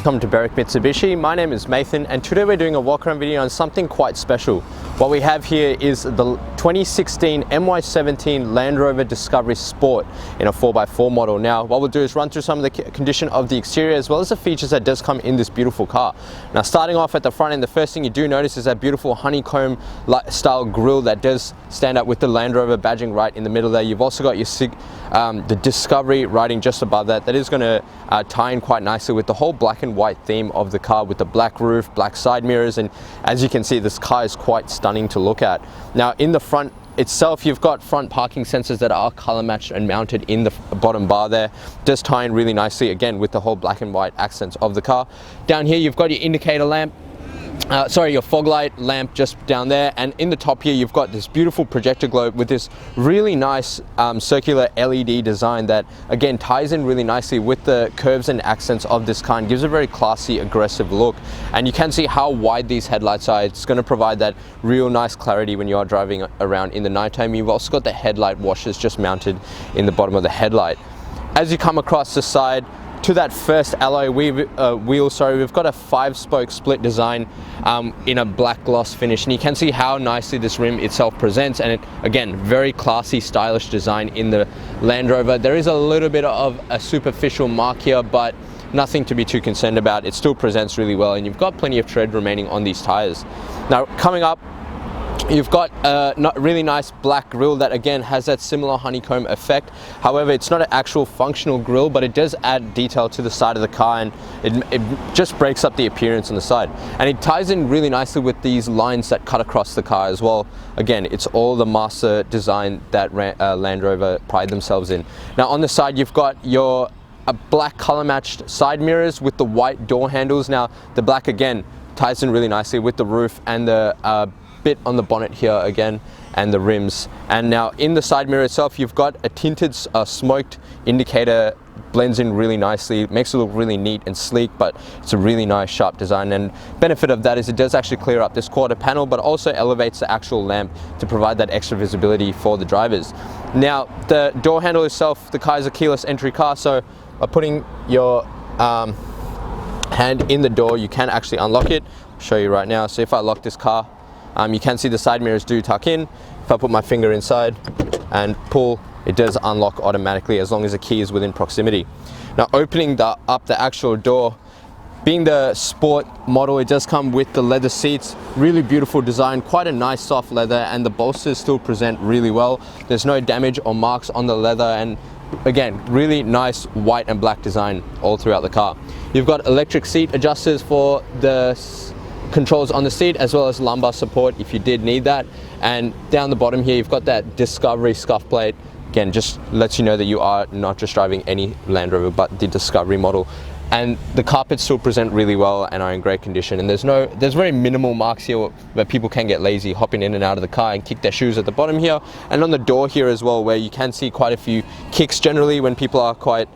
Welcome to Berwick Mitsubishi. My name is Nathan and today we're doing a walk around video on something quite special. What we have here is the 2016 MY17 Land Rover Discovery Sport in a 4x4 model. Now what we'll do is run through some of the condition of the exterior as well as the features that does come in this beautiful car. Now starting off at the front end, the first thing you do notice is that beautiful honeycomb style grille that does stand out with the Land Rover badging right in the middle there. You've also got your the Discovery writing just above that. That is going to tie in quite nicely with the whole black and white theme of the car with the black roof, black side mirrors, and as you can see this car is quite stunning to look at. Now in the front itself you've got front parking sensors that are color matched and mounted in the bottom bar there. Does tie in really nicely again with the whole black and white accents of the car. Down here you've got your indicator lamp. Your fog light lamp just down there, and in the top here you've got this beautiful projector globe with this really nice circular LED design that again ties in really nicely with the curves and accents of this car and gives a very classy, aggressive look. And you can see how wide these headlights are. It's going to provide that real nice clarity when you are driving around in the nighttime. You've also got the headlight washers just mounted in the bottom of the headlight. As you come across the side to that first alloy wheel, we've got a 5-spoke split design in a black gloss finish, and you can see how nicely this rim itself presents, and it, again, very classy, stylish design in the Land Rover. There is a little bit of a superficial mark here, but nothing to be too concerned about. It still presents really well, and you've got plenty of tread remaining on these tires. Now coming up, you've got a really nice black grille that again has that similar honeycomb effect. However, it's not an actual functional grille, but it does add detail to the side of the car, and it just breaks up the appearance on the side. And it ties in really nicely with these lines that cut across the car as well. Again, it's all the master design that Land Rover pride themselves in. Now on the side you've got your black color matched side mirrors with the white door handles. Now the black again ties in really nicely with the roof and the bit on the bonnet here again and the rims. And now in the side mirror itself you've got a tinted smoked indicator, blends in really nicely, makes it look really neat and sleek, but it's a really nice sharp design. And benefit of that is it does actually clear up this quarter panel, but also elevates the actual lamp to provide that extra visibility for the drivers. Now the door handle itself, the car is a keyless entry car, so by putting your hand in the door you can actually unlock it. I'll show you right now. So if I lock this car, you can see the side mirrors do tuck in. If I put my finger inside and pull, it does unlock automatically as long as the key is within proximity. Now opening up the actual door, being the sport model, it does come with the leather seats, really beautiful design, quite a nice soft leather, and the bolsters still present really well. There's no damage or marks on the leather, and again, really nice white and black design all throughout the car. You've got electric seat adjusters for the controls on the seat as well as lumbar support if you did need that. And down the bottom here you've got that Discovery scuff plate. Again, just lets you know that you are not just driving any Land Rover but the Discovery model. And the carpets still present really well and are in great condition, and there's very minimal marks here where people can get lazy hopping in and out of the car and kick their shoes at the bottom here, and on the door here as well, where you can see quite a few kicks. Generally when people are quite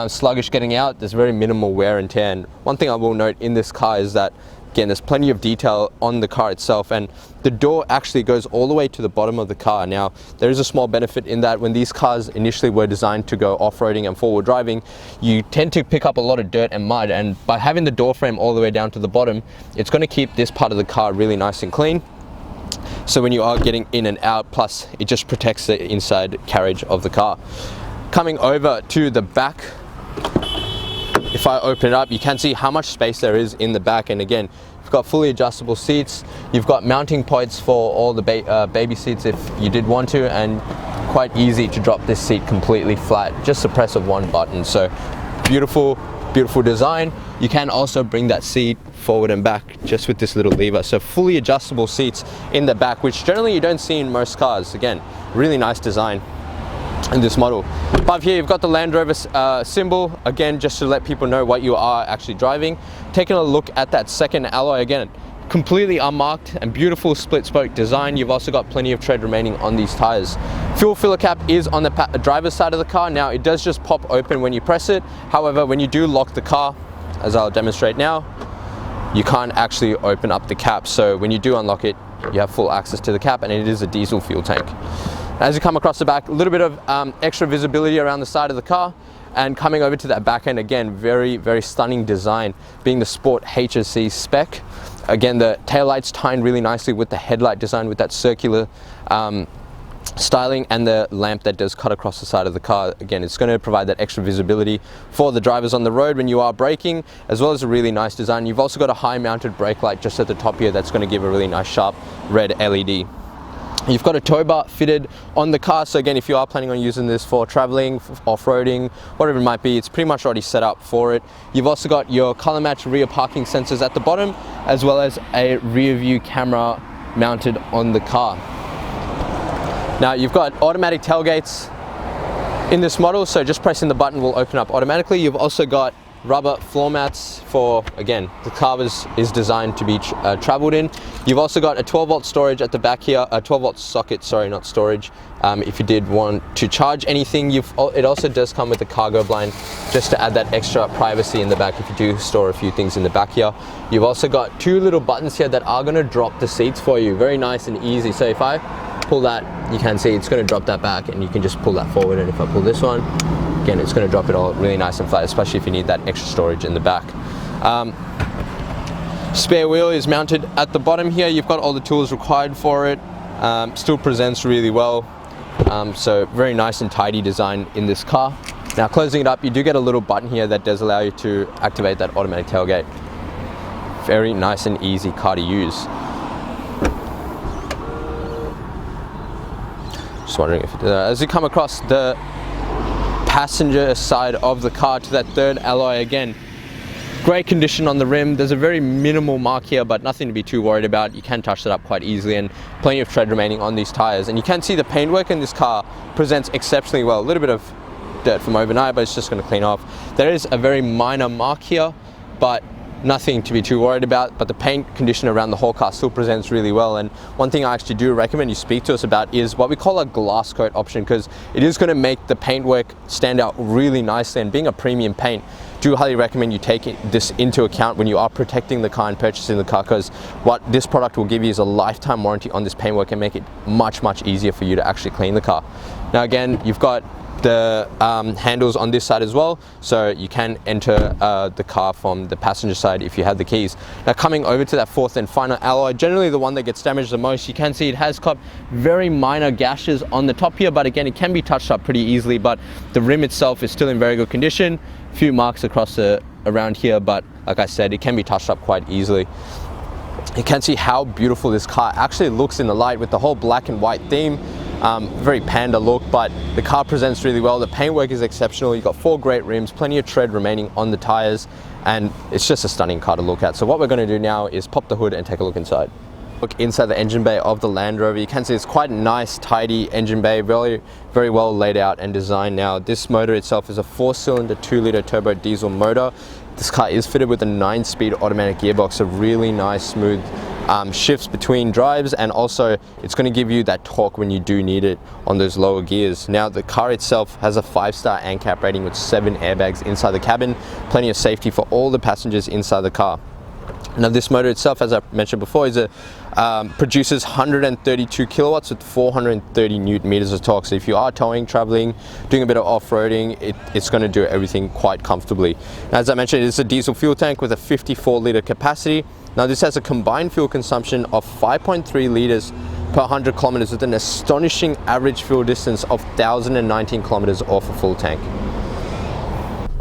sluggish getting out, there's very minimal wear and tear. And one thing I will note in this car is that again, there's plenty of detail on the car itself, and the door actually goes all the way to the bottom of the car. Now, there is a small benefit in that when these cars initially were designed to go off-roading and forward driving, you tend to pick up a lot of dirt and mud, and by having the door frame all the way down to the bottom, it's going to keep this part of the car really nice and clean. So when you are getting in and out, plus it just protects the inside carriage of the car. Coming over to the back, if I open it up, you can see how much space there is in the back, and again, you've got fully adjustable seats. You've got mounting points for all the baby seats if you did want to, and quite easy to drop this seat completely flat, just the press of one button. So beautiful, beautiful design. You can also bring that seat forward and back just with this little lever. So fully adjustable seats in the back, which generally you don't see in most cars. Again, really nice design in this model. Above here you've got the Land Rover symbol, again just to let people know what you are actually driving. Taking a look at that second alloy, again completely unmarked and beautiful split spoke design. You've also got plenty of tread remaining on these tires. Fuel filler cap is on the driver's side of the car. Now it does just pop open when you press it. However, when you do lock the car, as I'll demonstrate now, you can't actually open up the cap. So when you do unlock it, you have full access to the cap, and it is a diesel fuel tank. As you come across the back, a little bit of extra visibility around the side of the car, And coming over to that back end, again, very, very stunning design, being the Sport HSE spec. Again, the taillights tie in really nicely with the headlight design with that circular styling, and the lamp that does cut across the side of the car. Again, it's going to provide that extra visibility for the drivers on the road when you are braking, as well as a really nice design. You've also got a high mounted brake light just at the top here that's going to give a really nice sharp red LED. You've got a tow bar fitted on the car, so again, if you are planning on using this for traveling, off-roading, whatever it might be, it's pretty much already set up for it. You've also got your color match rear parking sensors at the bottom, as well as a rear view camera mounted on the car. Now you've got automatic tailgates in this model, so just pressing the button will open up automatically. You've also got rubber floor mats for, again, the car is designed to be traveled in. You've also got a 12-volt storage at the back here, a 12-volt socket, sorry, not storage. If you did want to charge anything, it also does come with a cargo blind just to add that extra privacy in the back if you do store a few things in the back here. You've also got two little buttons here that are going to drop the seats for you, very nice and easy. So if I pull that, you can see it's going to drop that back, and you can just pull that forward, and if I pull this one, again, it's going to drop it all really nice and flat, especially if you need that extra storage in the back. Spare wheel is mounted at the bottom here. You've got all the tools required for it. Still presents really well. So very nice and tidy design in this car. Now closing it up, you do get a little button here that does allow you to activate that automatic tailgate. Very nice and easy car to use. Just wondering if as you come across the passenger side of the car to that third alloy, again, great condition on the rim. There's a very minimal mark here, but nothing to be too worried about. You can touch that up quite easily, and plenty of tread remaining on these tires. And you can see the paintwork in this car presents exceptionally well. A little bit of dirt from overnight, but it's just going to clean off. There is a very minor mark here, but nothing to be too worried about. But the paint condition around the whole car still presents really well. And one thing I actually do recommend you speak to us about is what we call a glass coat option, because it is going to make the paintwork stand out really nicely. And being a premium paint, do highly recommend you take this into account when you are protecting the car and purchasing the car, because what this product will give you is a lifetime warranty on this paintwork and make it much easier for you to actually clean the car. Now again, you've got the handles on this side as well, so you can enter the car from the passenger side if you have the keys. Now coming over to that fourth and final alloy, generally the one that gets damaged the most, you can see it has got very minor gashes on the top here, but again, it can be touched up pretty easily. But the rim itself is still in very good condition. A few marks across around here, but like I said, it can be touched up quite easily. You can see how beautiful this car actually looks in the light with the whole black and white theme. Very panda look, but the car presents really well. The paintwork is exceptional. You've got 4 great rims, plenty of tread remaining on the tires, and it's just a stunning car to look at. So what we're going to do now is pop the hood and take a look inside. Look inside the engine bay of the Land Rover. You can see it's quite a nice, tidy engine bay, very well laid out and designed. Now this motor itself is a 4-cylinder 2-litre turbo diesel motor. This car is fitted with a 9-speed automatic gearbox, so really nice, smooth shifts between drives, and also it's going to give you that torque when you do need it on those lower gears. Now the car itself has a 5-star ANCAP rating with 7 airbags inside the cabin, plenty of safety for all the passengers inside the car. Now this motor itself, as I mentioned before, is produces 132 kilowatts with 430 newton meters of torque. So if you are towing, traveling, doing a bit of off-roading, it's going to do everything quite comfortably. Now, as I mentioned, it's a diesel fuel tank with a 54-litre capacity. Now this has a combined fuel consumption of 5.3 litres per 100 kilometers with an astonishing average fuel distance of 1,019 kilometers off a full tank.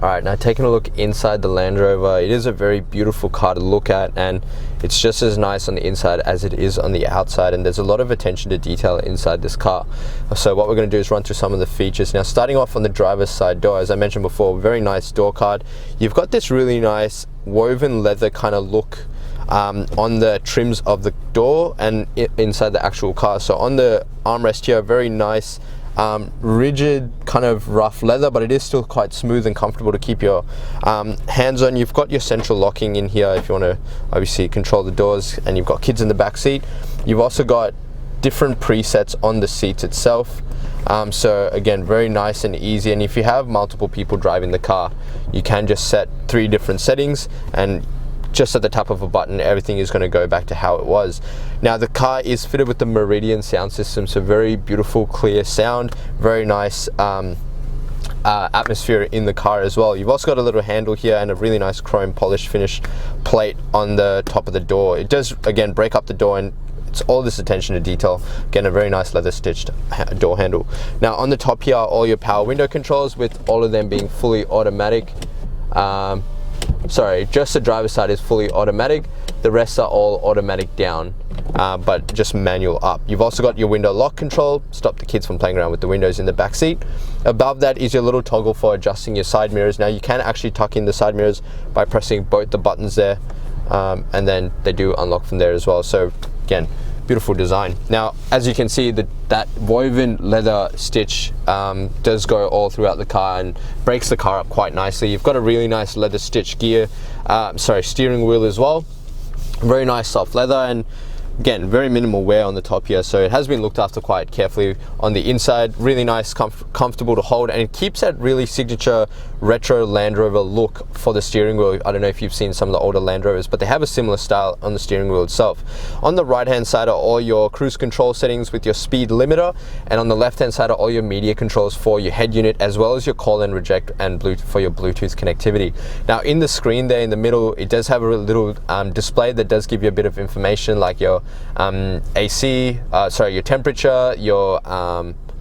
Alright, now taking a look inside the Land Rover, it is a very beautiful car to look at, and it's just as nice on the inside as it is on the outside, and there's a lot of attention to detail inside this car. So what we're going to do is run through some of the features. Now starting off on the driver's side door, as I mentioned before, very nice door card. You've got this really nice woven leather kind of look on the trims of the door and inside the actual car. So on the armrest here, very nice rigid kind of rough leather, but it is still quite smooth and comfortable to keep your hands on. You've got your central locking in here if you want to obviously control the doors, and you've got kids in the back seat. You've also got different presets on the seats itself, so again, very nice and easy. And if you have multiple people driving the car, you can just set 3 different settings, and just at the tap of a button, everything is going to go back to how it was. Now the car is fitted with the Meridian sound system, so very beautiful, clear sound, very nice atmosphere in the car as well. You've also got a little handle here and a really nice chrome polished finish plate on the top of the door. It does again break up the door, and it's all this attention to detail. Again, a very nice leather stitched door handle. Now on the top here are all your power window controls, with all of them being fully automatic. Sorry, just the driver's side is fully automatic. The rest are all automatic down, but just manual up. You've also got your window lock control, stop the kids from playing around with the windows in the back seat. Above that is your little toggle for adjusting your side mirrors. Now you can actually tuck in the side mirrors by pressing both the buttons there, and then they do unlock from there as well. So again, beautiful design. Now as you can see, that woven leather stitch does go all throughout the car and breaks the car up quite nicely. You've got a really nice leather stitch steering wheel as well. Very nice soft leather, and again, very minimal wear on the top here, so it has been looked after quite carefully on the inside. Really nice, comfortable to hold, and it keeps that really signature retro Land Rover look for the steering wheel. I don't know if you've seen some of the older Land Rovers, but they have a similar style on the steering wheel itself. On the right hand side are all your cruise control settings with your speed limiter, and on the left hand side are all your media controls for your head unit, as well as your call and reject and Bluetooth for your Bluetooth connectivity. Now in the screen there in the middle, it does have a little display that does give you a bit of information, like your your temperature, your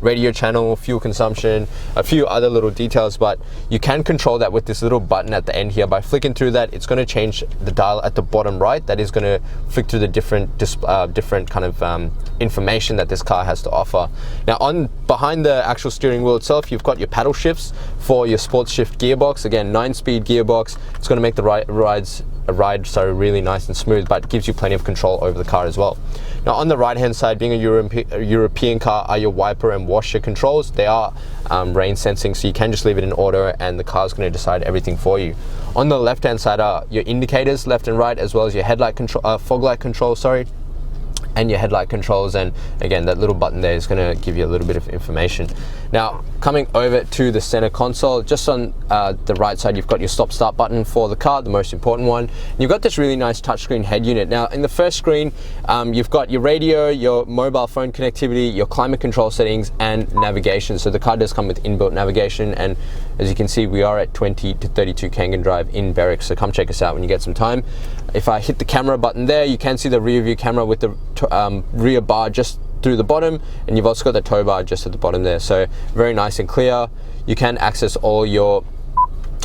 radio channel, fuel consumption, a few other little details, but you can control that with this little button at the end here. By flicking through that, it's going to change the dial at the bottom right. That is going to flick through the different kind of information that this car has to offer. Now behind the actual steering wheel itself, you've got your paddle shifts for your sports shift gearbox. Again, 9-speed gearbox. It's going to make the ride really nice and smooth, but it gives you plenty of control over the car as well. Now on the right hand side, being a European car, are your wiper and washer controls. They are rain sensing, so you can just leave it in auto and the car's going to decide everything for you. On the left hand side are your indicators left and right, as well as your headlight control, fog light control, and your headlight controls, and again that little button there is going to give you a little bit of information. Now coming over to the center console, just on the right side, you've got your stop start button for the car, the most important one. And you've got this really nice touchscreen head unit. Now in the first screen, you've got your radio, your mobile phone connectivity, your climate control settings, and navigation. So the car does come with inbuilt navigation, and as you can see, we are at 20 to 32 Kangan Drive in Berwick, so come check us out when you get some time. If I hit the camera button there, you can see the rear view camera with the rear bar just through the bottom, and you've also got the tow bar just at the bottom there, so very nice and clear. You can access all your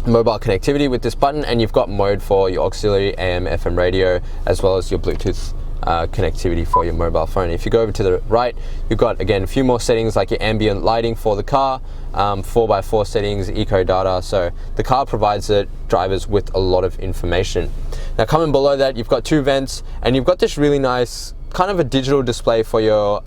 mobile connectivity with this button, and you've got mode for your auxiliary AM FM radio, as well as your Bluetooth connectivity for your mobile phone. If you go over to the right, you've got again a few more settings like your ambient lighting for the car, 4x4 settings, eco data. So the car provides the drivers with a lot of information. Now coming below that, you've got 2 vents, and you've got this really nice kind of a digital display for your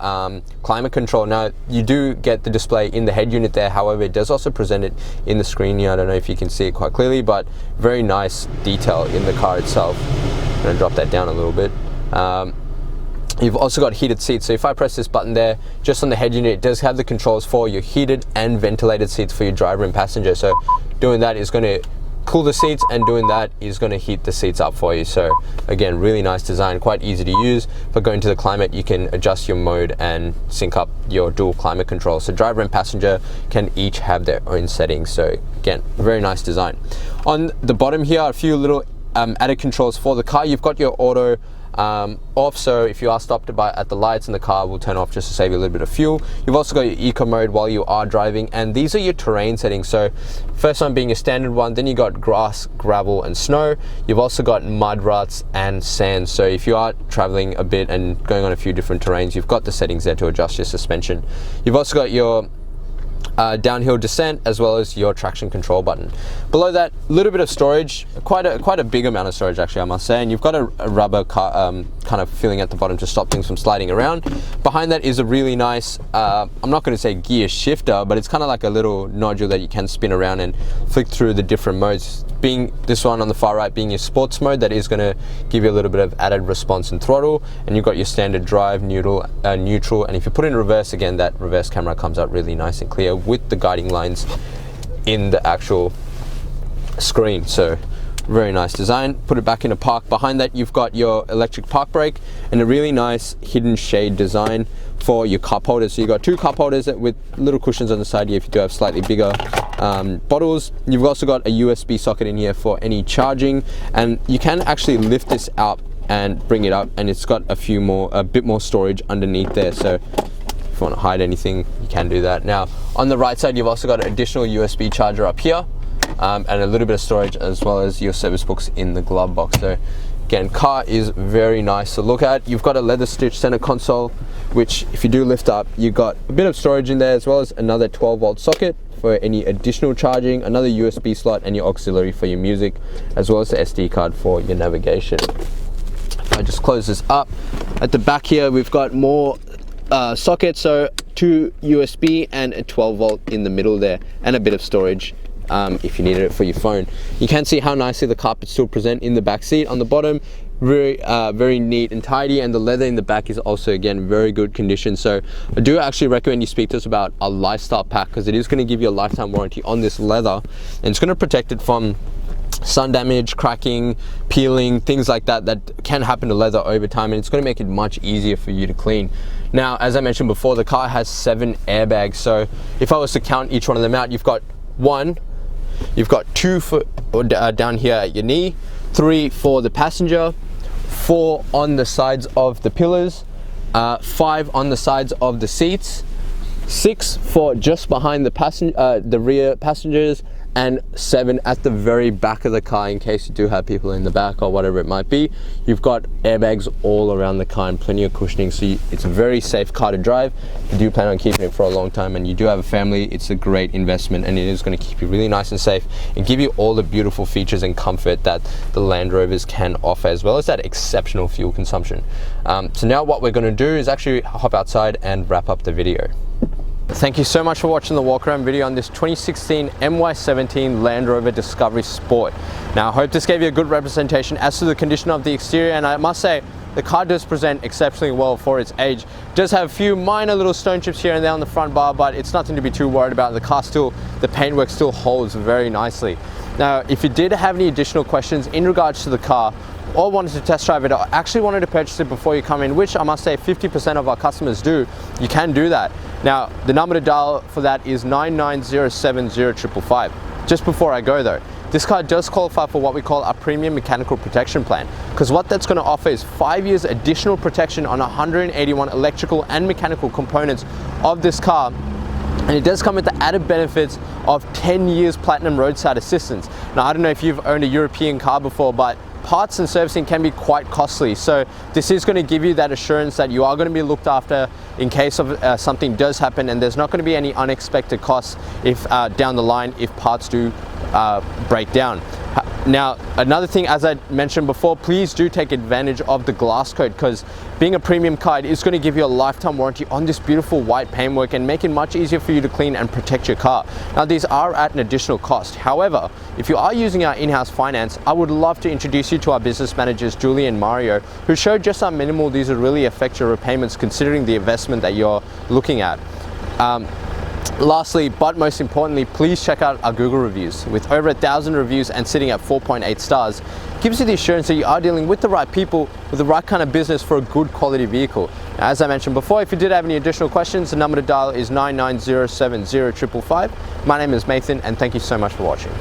climate control. Now you do get the display in the head unit there, however it does also present it in the screen here. I don't know if you can see it quite clearly, but very nice detail in the car itself. I'm going to drop that down a little bit. You've also got heated seats, so if I press this button there, just on the head unit, it does have the controls for your heated and ventilated seats for your driver and passenger. So doing that is going to cool the seats, and doing that is going to heat the seats up for you. So again, really nice design, quite easy to use. But going to the climate, you can adjust your mode and sync up your dual climate control, so driver and passenger can each have their own settings. So again, very nice design. On the bottom here are a few little added controls for the car. You've got your auto off, so if you are stopped at the lights, and the car will turn off just to save you a little bit of fuel. You've also got your eco mode while you are driving, and these are your terrain settings. So first one being your standard one, then you got grass, gravel, and snow. You've also got mud, ruts, and sand. So if you are traveling a bit and going on a few different terrains, you've got the settings there to adjust your suspension. You've also got your downhill descent, as well as your traction control button. Below that, a little bit of storage, quite a big amount of storage actually, I must say, and you've got a rubber kind of filling at the bottom to stop things from sliding around. Behind that is a really nice, I'm not going to say gear shifter, but it's kind of like a little nodule that you can spin around and flick through the different modes. Being this one on the far right being your sports mode, that is going to give you a little bit of added response and throttle, and you've got your standard drive, neutral, and if you put in reverse, again that reverse camera comes out really nice and clear with the guiding lines in the actual screen. So Very nice design. Put it back in a park. Behind that you've got your electric park brake and a really nice hidden shade design for your cup holders. So you've got two cup holders with little cushions on the side here if you do have slightly bigger bottles. You've also got a USB socket in here for any charging, and you can actually lift this out and bring it up, and it's got a bit more storage underneath there. So if you want to hide anything, you can do that. Now on the right side you've also got an additional USB charger up here, and a little bit of storage, as well as your service books in the glove box. So again, car is very nice to look at. You've got a leather stitch center console, which if you do lift up, you've got a bit of storage in there, as well as another 12-volt socket for any additional charging, another USB slot, and your auxiliary for your music, as well as the SD card for your navigation. I just close this up. At the back here we've got more sockets, so 2 USB and a 12-volt in the middle there, and a bit of storage if you needed it for your phone. You can see how nicely the carpets still present in the back seat. On the bottom, very neat and tidy, and the leather in the back is also, again, very good condition. So I do actually recommend you speak to us about a lifestyle pack, because it is going to give you a lifetime warranty on this leather, and it's going to protect it from sun damage, cracking, peeling, things like that can happen to leather over time, and it's going to make it much easier for you to clean. Now, as I mentioned before, the car has 7 airbags, so if I was to count each one of them out, you've got 1, you've got 2 down here at your knee, 3 for the passenger, 4 on the sides of the pillars, 5 on the sides of the seats, 6 for just behind the rear passengers, and 7 at the very back of the car in case you do have people in the back or whatever it might be. You've got airbags all around the car and plenty of cushioning, so it's a very safe car to drive. If you do plan on keeping it for a long time and you do have a family, it's a great investment, and it is going to keep you really nice and safe and give you all the beautiful features and comfort that the Land Rovers can offer, as well as that exceptional fuel consumption. So now what we're going to do is actually hop outside and wrap up the video. Thank you so much for watching the walk around video on this 2016 MY17 Land Rover Discovery Sport. Now I hope this gave you a good representation as to the condition of the exterior, and I must say the car does present exceptionally well for its age. It does have a few minor little stone chips here and there on the front bar, but it's nothing to be too worried about. The paintwork still holds very nicely. Now if you did have any additional questions in regards to the car, or wanted to test drive it, or actually wanted to purchase it before you come in, which I must say 50% of our customers do, you can do that. Now the number to dial for that is 9907055. Just before I go though, this car does qualify for what we call our premium mechanical protection plan, because what that's going to offer is 5 years additional protection on 181 electrical and mechanical components of this car. And it does come with the added benefits of 10 years platinum roadside assistance. Now I don't know if you've owned a European car before, but parts and servicing can be quite costly, so this is going to give you that assurance that you are going to be looked after in case of something does happen, and there's not going to be any unexpected costs if down the line if parts do break down. Now another thing, as I mentioned before, please do take advantage of the glass coat, because being a premium car, it is going to give you a lifetime warranty on this beautiful white paintwork and make it much easier for you to clean and protect your car. Now these are at an additional cost. However, if you are using our in-house finance, I would love to introduce you to our business managers Julie and Mario, who showed just how minimal these would really affect your repayments considering the investment that you're looking at. Lastly, but most importantly, please check out our Google reviews. With over 1,000 reviews and sitting at 4.8 stars, gives you the assurance that you are dealing with the right people, with the right kind of business for a good quality vehicle. Now, as I mentioned before, if you did have any additional questions, the number to dial is 9907055. My name is Nathan, and thank you so much for watching.